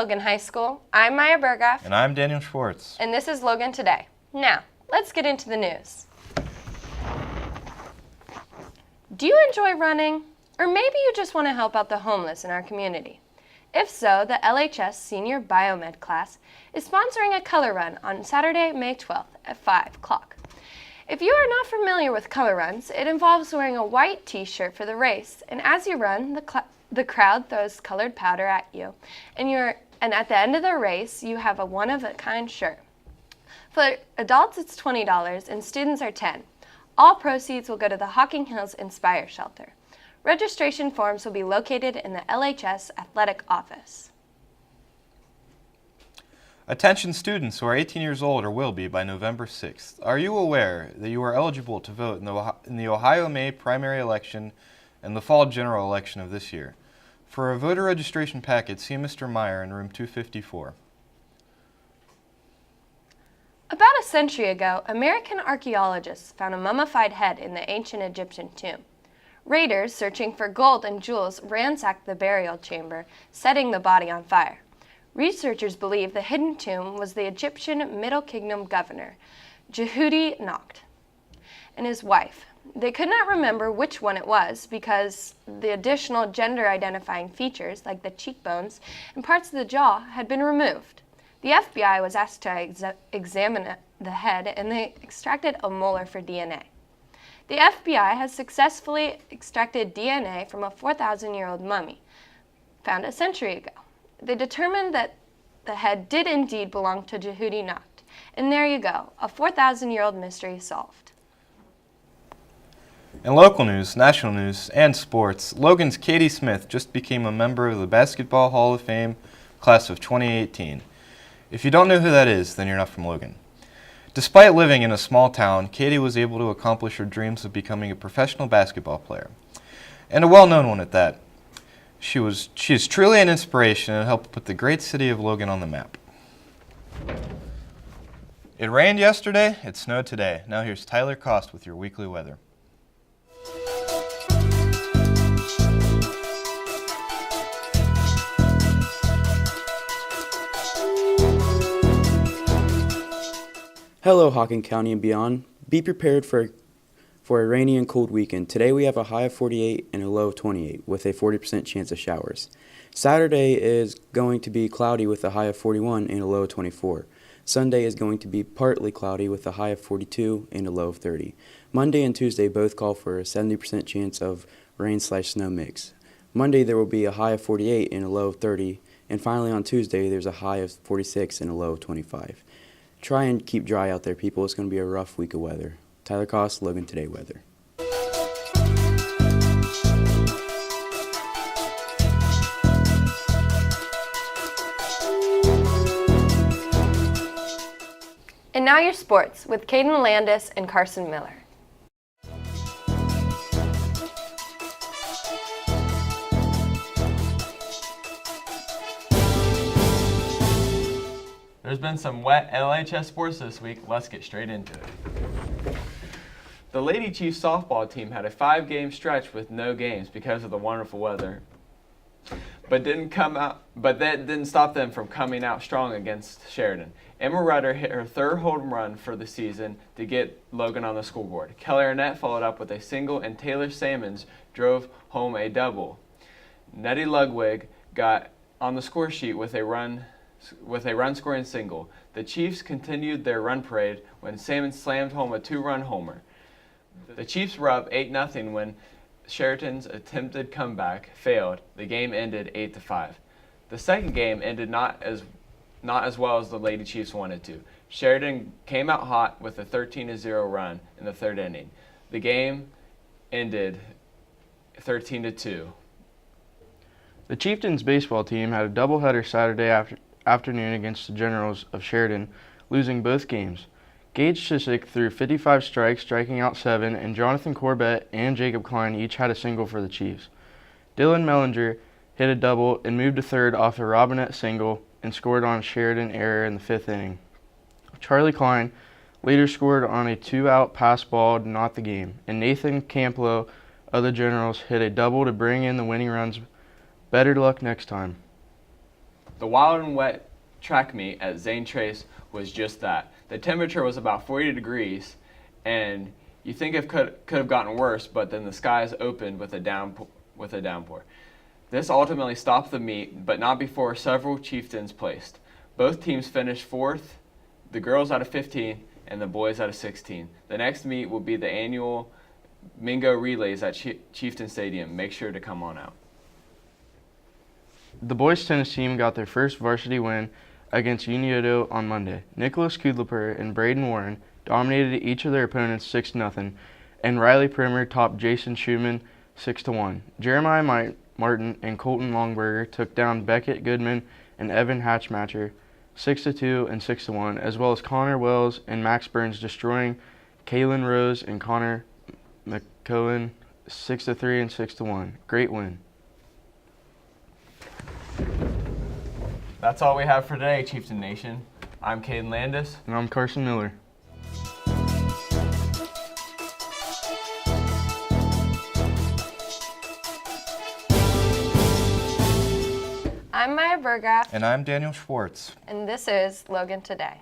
Logan High School. I'm Maya Berghoff. And I'm Daniel Schwartz. And this is Logan Today. Now, let's get into the news. Do you enjoy running? Or maybe you just want to help out the homeless in our community? If so, the LHS Senior Biomed class is sponsoring a color run on Saturday, May 12th at 5 o'clock. If you are not familiar with color runs, it involves wearing a white t-shirt for the race, and as you run, the crowd throws colored powder at you, and at the end of the race, you have a one-of-a-kind shirt. For adults, it's $20, and students are $10. All proceeds will go to the Hocking Hills Inspire Shelter. Registration forms will be located in the LHS Athletic Office. Attention students who are 18 years old or will be by November 6th. Are you aware that you are eligible to vote in the Ohio May primary election and the fall general election of this year? For a voter registration packet, see Mr. Meyer in room 254. About a century ago, American archaeologists found a mummified head in the ancient Egyptian tomb. Raiders searching for gold and jewels ransacked the burial chamber, setting the body on fire. Researchers believe the hidden tomb was the Egyptian Middle Kingdom governor, Jehudi Nocht, and his wife. They could not remember which one it was because the additional gender-identifying features, like the cheekbones and parts of the jaw, had been removed. The FBI was asked to examine the head, and they extracted a molar for DNA. The FBI has successfully extracted DNA from a 4,000-year-old mummy found a century ago. They determined that the head did indeed belong to Jehudi Nocht. And there you go, a 4,000-year-old mystery solved. In local news, national news, and sports, Logan's Katie Smith just became a member of the Basketball Hall of Fame class of 2018. If you don't know who that is, then you're not from Logan. Despite living in a small town, Katie was able to accomplish her dreams of becoming a professional basketball player, and a well-known one at that. She is truly an inspiration and helped put the great city of Logan on the map. It rained yesterday, it snowed today. Now here's Tyler Cost with your weekly weather. Hello, Hocking County and beyond. Be prepared for a rainy and cold weekend. Today we have a high of 48 and a low of 28 with a 40% chance of showers. Saturday is going to be cloudy with a high of 41 and a low of 24. Sunday is going to be partly cloudy with a high of 42 and a low of 30. Monday and Tuesday both call for a 70% chance of rain/snow mix. Monday there will be a high of 48 and a low of 30. And finally on Tuesday there's a high of 46 and a low of 25. Try and keep dry out there, people. It's going to be a rough week of weather. Tyler Cost, Logan Today weather. And now your sports with Caden Landis and Carson Miller. There's been some wet LHS sports this week. Let's get straight into it. The Lady Chiefs softball team had a 5-game stretch with no games because of the wonderful weather, but that didn't stop them from coming out strong against Sheridan. Emma Rudder hit her third home run for the season to get Logan on the scoreboard. Kelly Arnett followed up with a single, and Taylor Salmons drove home a double. Nettie Ludwig got on the score sheet with a run-scoring single. The Chiefs continued their run parade when Salmon slammed home a 2-run homer. The Chiefs were up 8-0 when Sheridan's attempted comeback failed. The game ended 8-5. The second game ended not as well as the Lady Chiefs wanted to. Sheridan came out hot with a 13-0 run in the third inning. The game ended 13-2. The Chieftains baseball team had a doubleheader Saturday afternoon against the Generals of Sheridan, losing both games. Gage Chiswick threw 55 strikes, striking out 7, and Jonathan Corbett and Jacob Klein each had a single for the Chiefs. Dylan Mellinger hit a double and moved to third off a Robinette single and scored on a Sheridan error in the 5th inning. Charlie Klein later scored on a 2-out pass ball to knot the game, and Nathan Camplo of the Generals hit a double to bring in the winning runs. Better luck next time. The wild and wet track meet at Zane Trace was just that. The temperature was about 40 degrees, and you think it could have gotten worse, but then the skies opened with a downpour. This ultimately stopped the meet, but not before several chieftains placed. Both teams finished fourth, the girls out of 15 and the boys out of 16. The next meet will be the annual Mingo Relays at Chieftain Stadium. Make sure to come on out. The boys tennis team got their first varsity win against Unioto on Monday. Nicholas Kudliper and Braden Warren dominated each of their opponents 6-0, and Riley Primer topped Jason Schumann 6-1. Jeremiah Martin and Colton Longberger took down Beckett Goodman and Evan Hatchmatcher 6-2 and 6-1, as well as Connor Wells and Max Burns destroying Kaylin Rose and Connor McCohen 6-3 and 6-1. Great win. That's all we have for today, Chieftain Nation. I'm Caden Landis. And I'm Carson Miller. I'm Maya Burgraff, And I'm Daniel Schwartz. and this is Logan Today.